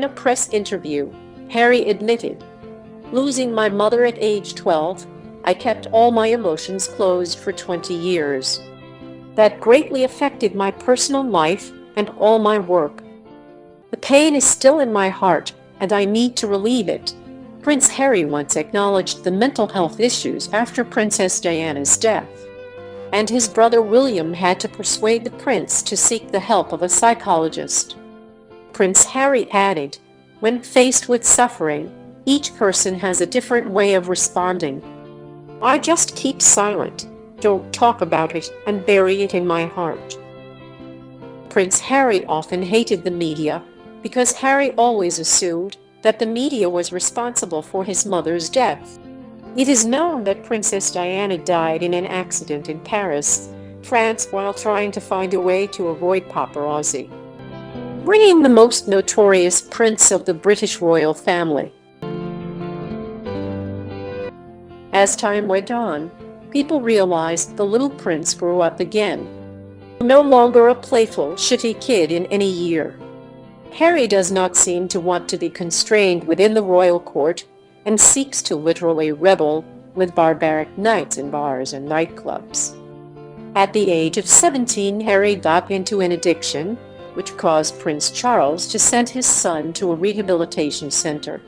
During a press interview, Harry admitted, "Losing my mother at age 12, I kept all my emotions closed for 20 years. That greatly affected my personal life and all my work. The pain is still in my heart, and I need to relieve it." Prince Harry once acknowledged the mental health issues after Princess Diana's death, and his brother William had to persuade the prince to seek the help of a psychologist. Prince Harry added, "When faced with suffering, each person has a different way of responding. I just keep silent, don't talk about it, and bury it in my heart." Prince Harry often hated the media because Harry always assumed that the media was responsible for his mother's death. It is known that Princess Diana died in an accident in Paris, France, while trying to find a way to avoid paparazzi, bringing the most notorious prince of the British royal family. As time went on, people realized the little prince grew up again, no longer a playful, shitty kid in any year. Harry does not seem to want to be constrained within the royal court and seeks to literally rebel with barbaric nights in bars and nightclubs. At the age of 17, Harry got into an addiction, which caused Prince Charles to send his son to a rehabilitation center.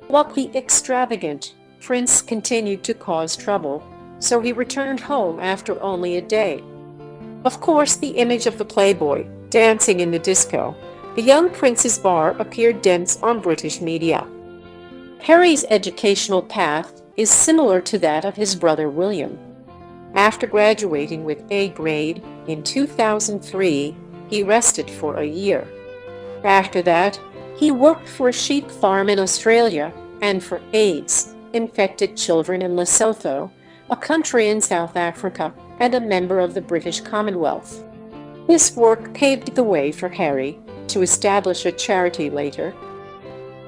While the extravagant prince continued to cause trouble, so he returned home after only a day. Of course, the image of the playboy dancing in the disco, the young prince's bar, appeared dense on British media. Harry's educational path is similar to that of his brother William. After graduating with A grade in 2003, he rested for a year. After that, he worked for a sheep farm in Australia and for AIDS-infected children in Lesotho, a country in South Africa, and a member of the British Commonwealth. This work paved the way for Harry to establish a charity later.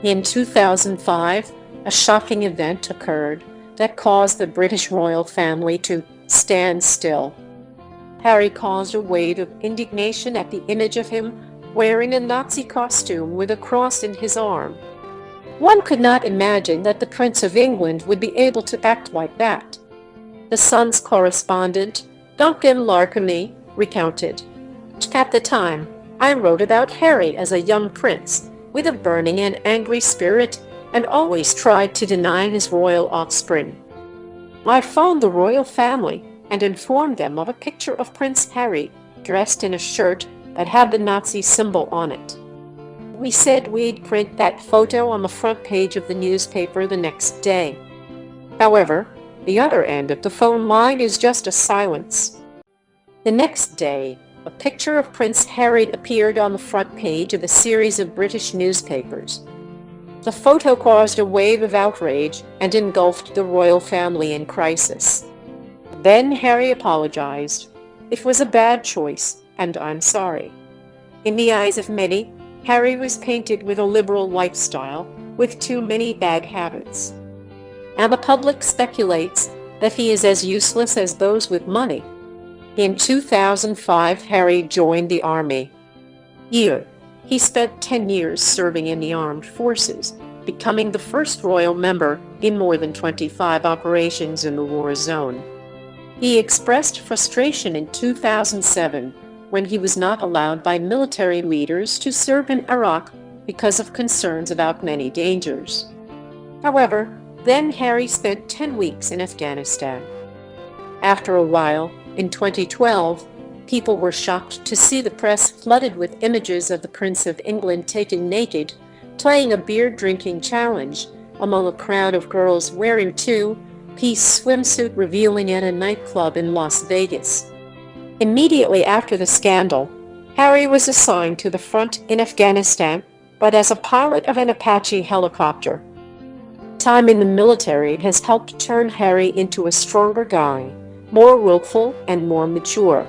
In 2005, a shocking event occurred that caused the British royal family to stand still. Harry caused a wave of indignation at the image of him wearing a Nazi costume with a cross in his arm. One could not imagine that the Prince of England would be able to act like that. The Sun's correspondent, Duncan Larkamy, recounted, "At the time, I wrote about Harry as a young prince with a burning and angry spirit and always tried to deny his royal offspring. I phoned the royal family and informed them of a picture of Prince Harry dressed in a shirt that had the Nazi symbol on it. We said we'd print that photo on the front page of the newspaper the next day." However, the other end of the phone line is just a silence. The next day, a picture of Prince Harry appeared on the front page of a series of British newspapers. The photo caused a wave of outrage and engulfed the royal family in crisis. Then Harry apologized. "It was a bad choice, and I'm sorry." In the eyes of many, Harry was painted with a liberal lifestyle, with too many bad habits. And the public speculates that he is as useless as those with money. In 2005, Harry joined the army. Here, he spent 10 years serving in the armed forces, becoming the first royal member in more than 25 operations in the war zone. He expressed frustration in 2007 when he was not allowed by military leaders to serve in Iraq because of concerns about many dangers. However, then Harry spent 10 weeks in Afghanistan. After a while, in 2012, people were shocked to see the press flooded with images of the Prince of England taken naked, playing a beer-drinking challenge among a crowd of girls wearing two-piece swimsuit revealing at a nightclub in Las Vegas. Immediately after the scandal, Harry was assigned to the front in Afghanistan, but as a pilot of an Apache helicopter. Time in the military has helped turn Harry into a stronger guy, more willful and more mature.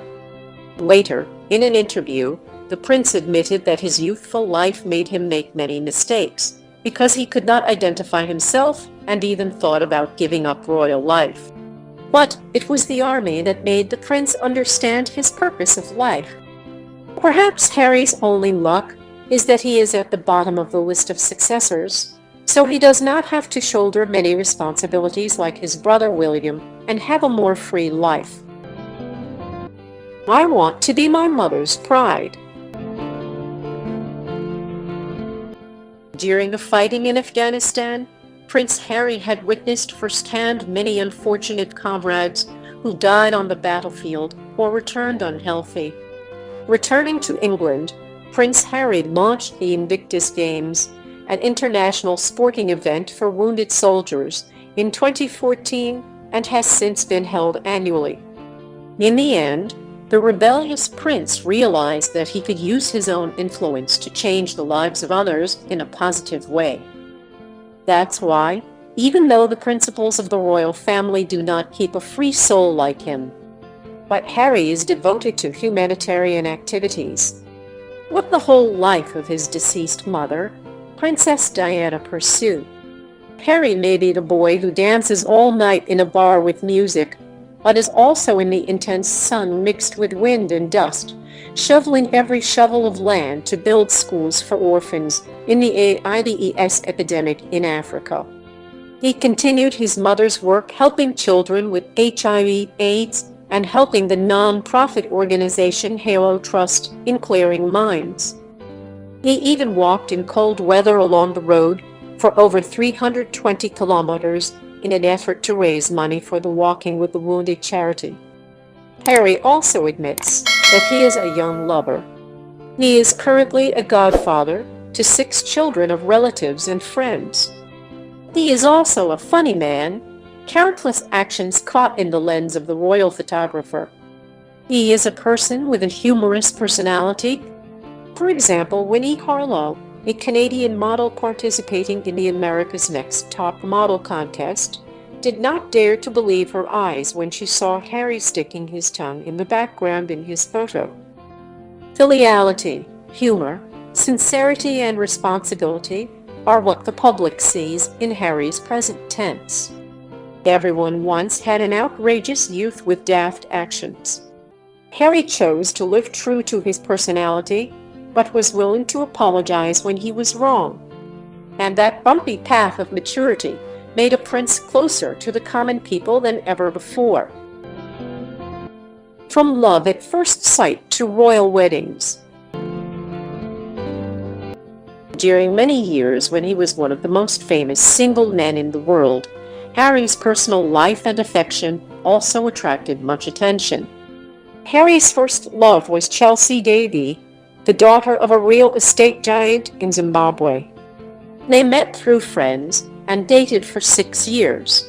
Later, in an interview, the prince admitted that his youthful life made him make many mistakes, because he could not identify himself and even thought about giving up royal life. But it was the army that made the prince understand his purpose of life. Perhaps Harry's only luck is that he is at the bottom of the list of successors, so he does not have to shoulder many responsibilities like his brother William and have a more free life. I want to be my mother's pride. During the fighting in Afghanistan, Prince Harry had witnessed firsthand many unfortunate comrades who died on the battlefield or returned unhealthy. Returning to England, Prince Harry launched the Invictus Games, an international sporting event for wounded soldiers, in 2014 and has since been held annually. In the end, the rebellious prince realized that he could use his own influence to change the lives of others in a positive way. That's why, even though the principals of the royal family do not keep a free soul like him, but Harry is devoted to humanitarian activities. What the whole life of his deceased mother, Princess Diana, pursued. Harry may be the boy who dances all night in a bar with music, but is also in the intense sun mixed with wind and dust, shoveling every shovel of land to build schools for orphans in the AIDS epidemic in Africa. He continued his mother's work helping children with HIV/AIDS and helping the non-profit organization Halo Trust in clearing mines. He even walked in cold weather along the road for over 320 kilometers in an effort to raise money for the Walking with the Wounded charity. Harry also admits that he is a young lover. He is currently a godfather to 6 children of relatives and friends. He is also a funny man, countless actions caught in the lens of the royal photographer. He is a person with a humorous personality. For example, Winnie Harlow, a Canadian model participating in the America's Next Top Model contest, did not dare to believe her eyes when she saw Harry sticking his tongue in the background in his photo. Filiality, humor, sincerity, and responsibility are what the public sees in Harry's present tense. Everyone once had an outrageous youth with daft actions. Harry chose to live true to his personality, but was willing to apologize when he was wrong. And that bumpy path of maturity made a prince closer to the common people than ever before. From love at first sight to royal weddings. During many years when he was one of the most famous single men in the world, Harry's personal life and affection also attracted much attention. Harry's first love was Chelsea Davy, the daughter of a real estate giant in Zimbabwe. They met through friends and dated for 6 years.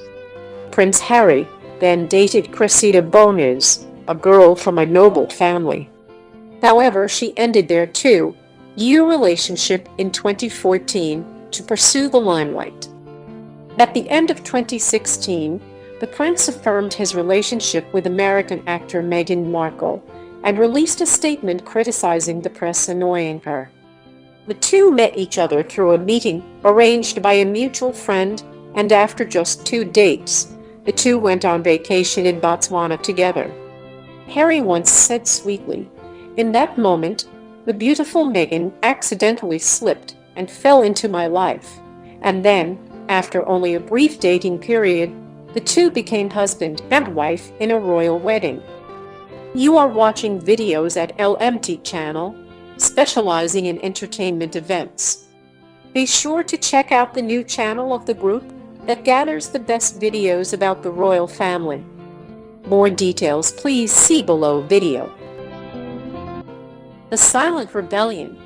Prince Harry then dated Cressida Bones, a girl from a noble family. However, she ended their 2-year relationship in 2014 to pursue the limelight. At the end of 2016, the prince affirmed his relationship with American actor Meghan Markle and released a statement criticizing the press annoying her. The two met each other through a meeting arranged by a mutual friend, and after just 2 dates, the two went on vacation in Botswana together. Harry once said sweetly, "In that moment, the beautiful Meghan accidentally slipped and fell into my life, and then, after only a brief dating period, the two became husband and wife in a royal wedding." You are watching videos at LMT channel, specializing in entertainment events. Be sure to check out the new channel of the group that gathers the best videos about the royal family. More details please see below video. The Silent Rebellion.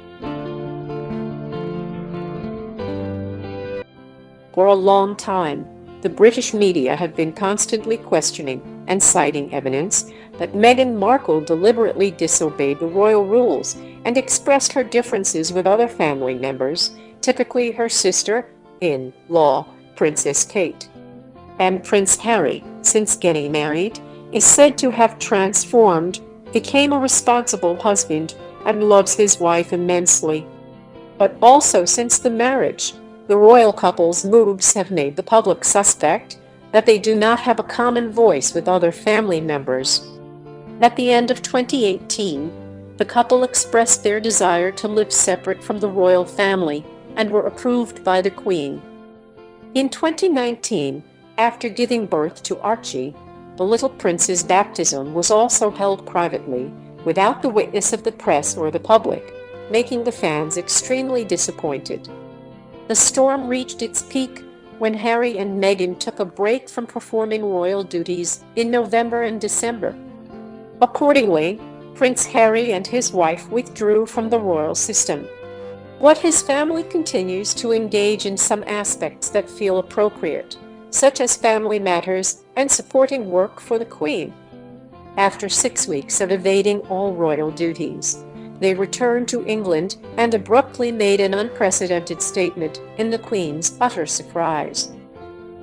For a long time, the British media have been constantly questioning and citing evidence that Meghan Markle deliberately disobeyed the royal rules and expressed her differences with other family members, typically her sister-in-law, Princess Kate. And Prince Harry, since getting married, is said to have transformed, became a responsible husband, and loves his wife immensely. But also since the marriage, the royal couple's moves have made the public suspect that they do not have a common voice with other family members. At the end of 2018, The couple expressed their desire to live separate from the royal family and were approved by the Queen. In 2019, after giving birth to Archie, the little prince's baptism was also held privately, without the witness of the press or the public, making the fans extremely disappointed. The storm reached its peak when Harry and Meghan took a break from performing royal duties in November and December. Accordingly, Prince Harry and his wife withdrew from the royal system. But his family continues to engage in some aspects that feel appropriate, such as family matters and supporting work for the Queen. After 6 weeks of evading all royal duties, they returned to England and abruptly made an unprecedented statement in the Queen's utter surprise.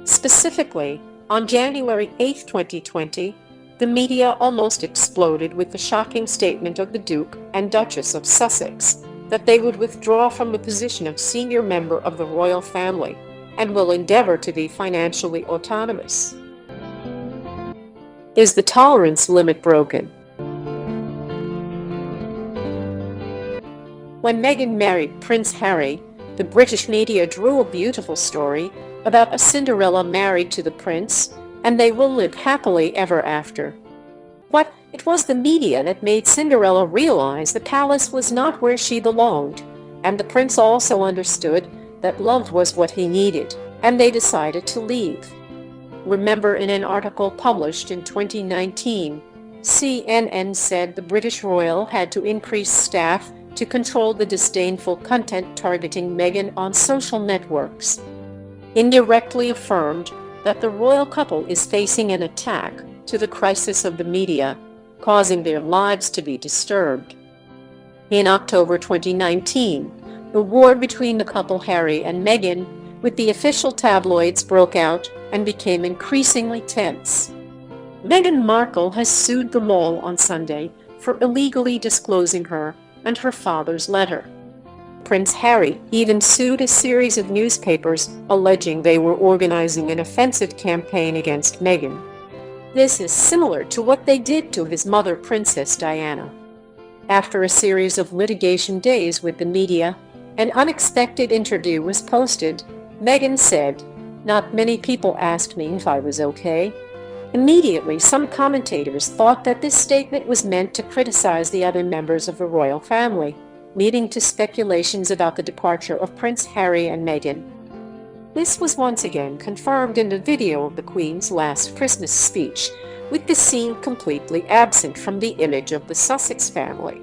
Specifically, on January 8, 2020, the media almost exploded with the shocking statement of the Duke and Duchess of Sussex that they would withdraw from the position of senior member of the royal family and will endeavor to be financially autonomous. Is the tolerance limit broken? When Meghan married Prince Harry, the British media drew a beautiful story about a Cinderella married to the prince, and they will live happily ever after. But it was the media that made Cinderella realize the palace was not where she belonged, and the prince also understood that love was what he needed, and they decided to leave. Remember, in an article published in 2019, CNN said the British royal had to increase staff to control the disdainful content targeting Meghan on social networks. Indirectly affirmed that the royal couple is facing an attack to the crisis of the media, causing their lives to be disturbed. In October 2019, the war between the couple Harry and Meghan with the official tabloids broke out and became increasingly tense. Meghan Markle has sued them all on Sunday for illegally disclosing her and her father's letter. Prince Harry even sued a series of newspapers alleging they were organizing an offensive campaign against Meghan. This is similar to what they did to his mother, Princess Diana. After a series of litigation days with the media, an unexpected interview was posted. Meghan said, "Not many people asked me if I was okay." Immediately, some commentators thought that this statement was meant to criticize the other members of the royal family, leading to speculations about the departure of Prince Harry and Meghan. This was once again confirmed in the video of the Queen's last Christmas speech, with the scene completely absent from the image of the Sussex family.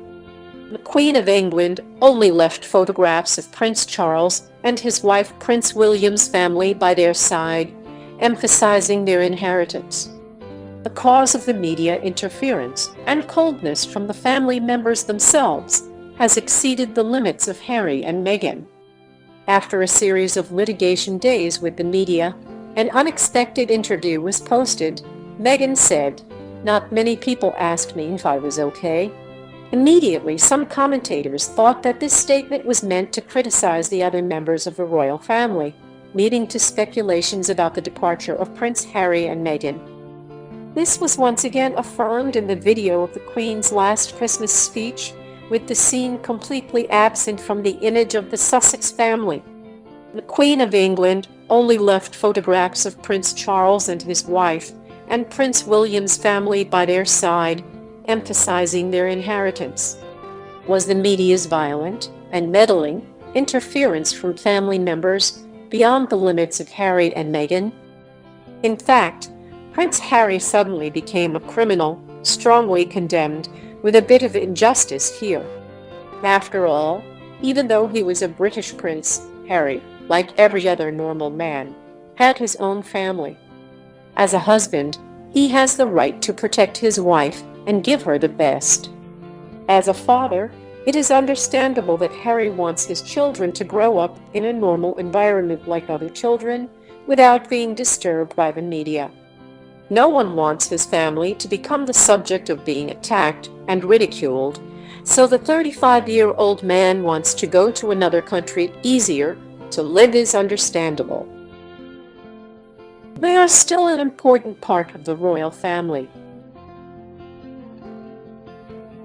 The Queen of England only left photographs of Prince Charles and his wife Prince William's family by their side, emphasizing their inheritance. The cause of the media interference and coldness from the family members themselves has exceeded the limits of Harry and Meghan. After a series of litigation days with the media, an unexpected interview was posted. Meghan said, "Not many people asked me if I was okay." Immediately, some commentators thought that this statement was meant to criticize the other members of the royal family, leading to speculations about the departure of Prince Harry and Meghan. This was once again affirmed in the video of the Queen's last Christmas speech, with the scene completely absent from the image of the Sussex family. The Queen of England only left photographs of Prince Charles and his wife and Prince William's family by their side, emphasizing their inheritance. Was the media's violent and meddling interference from family members beyond the limits of Harry and Meghan? In fact, Prince Harry suddenly became a criminal, strongly condemned, with a bit of injustice here. After all, even though he was a British prince, Harry, like every other normal man, had his own family. As a husband, he has the right to protect his wife and give her the best. As a father, it is understandable that Harry wants his children to grow up in a normal environment like other children, without being disturbed by the media. No one wants his family to become the subject of being attacked and ridiculed, so the 35-year-old man wants to go to another country easier to live is understandable. They are still an important part of the royal family.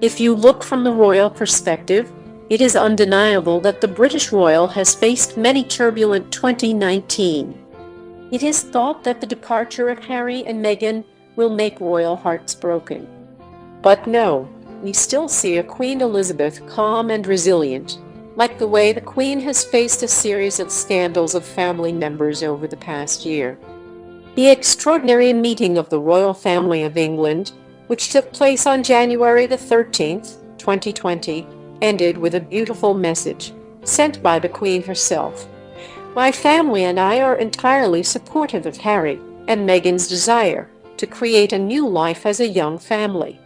If you look from the royal perspective, it is undeniable that the British royal has faced many turbulent 2019. It is thought that the departure of Harry and Meghan will make royal hearts broken. But no, we still see a Queen Elizabeth calm and resilient, like the way the Queen has faced a series of scandals of family members over the past year. The extraordinary meeting of the royal family of England, which took place on January the 13th, 2020, ended with a beautiful message sent by the Queen herself. My family and I are entirely supportive of Harry and Meghan's desire to create a new life as a young family.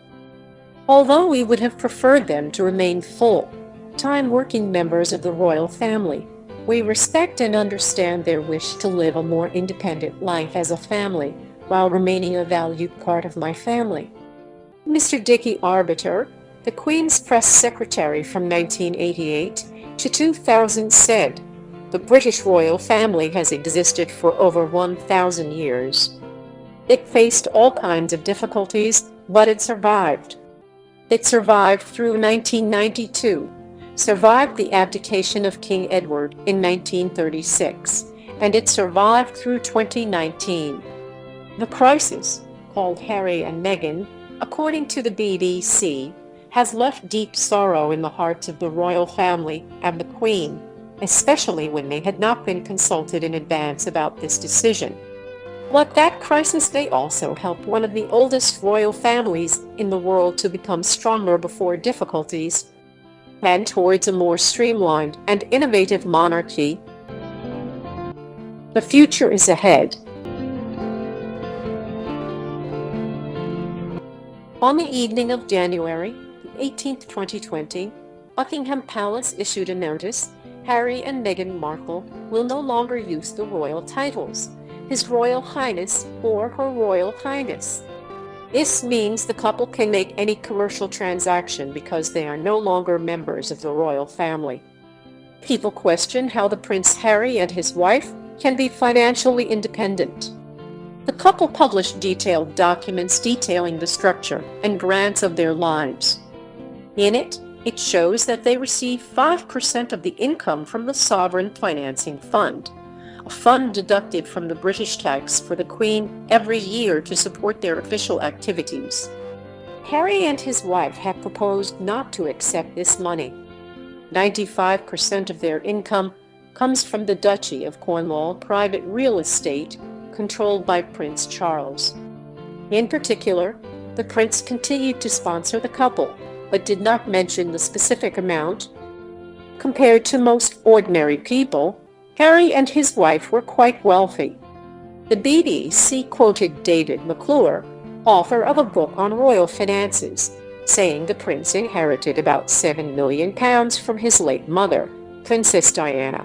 Although we would have preferred them to remain full-time working members of the royal family, we respect and understand their wish to live a more independent life as a family while remaining a valued part of my family. Mr. Dickie Arbiter, the Queen's press secretary from 1988 to 2000, said, "The British royal family has existed for over 1,000 years. It faced all kinds of difficulties, but it survived. It survived through 1992, survived the abdication of King Edward in 1936, and it survived through 2019. The crisis, called Harry and Meghan, according to the BBC, has left deep sorrow in the hearts of the royal family and the Queen, especially when they had not been consulted in advance about this decision. Like that crisis, they also helped one of the oldest royal families in the world to become stronger before difficulties and towards a more streamlined and innovative monarchy. The future is ahead." On the evening of January 18th, 2020, Buckingham Palace issued a notice. Harry and Meghan Markle will no longer use the royal titles, His Royal Highness or Her Royal Highness. This means the couple can make any commercial transaction because they are no longer members of the royal family. People question how the Prince Harry and his wife can be financially independent. The couple published detailed documents detailing the structure and grants of their lives. In it shows that they receive 5% of the income from the Sovereign Financing Fund, a fund deducted from the British tax for the Queen every year to support their official activities. Harry and his wife have proposed not to accept this money. 95% of their income comes from the Duchy of Cornwall private real estate controlled by Prince Charles. In particular, the prince continued to sponsor the couple, but did not mention the specific amount. Compared to most ordinary people, Harry and his wife were quite wealthy. The BBC quoted David McClure, author of a book on royal finances, saying the prince inherited about £7 million from his late mother, Princess Diana.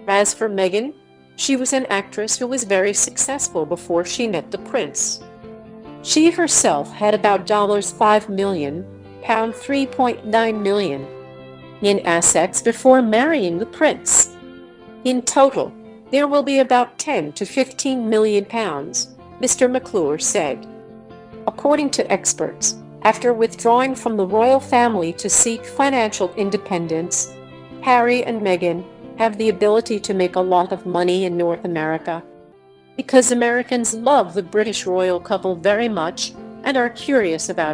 As for Meghan, she was an actress who was very successful before she met the prince. She herself had about $5 million, £3.9 million, in assets before marrying the prince. In total, there will be about £10 to £15 million, Mr. McClure said. According to experts, after withdrawing from the royal family to seek financial independence, Harry and Meghan have the ability to make a lot of money in North America, because Americans love the British royal couple very much and are curious about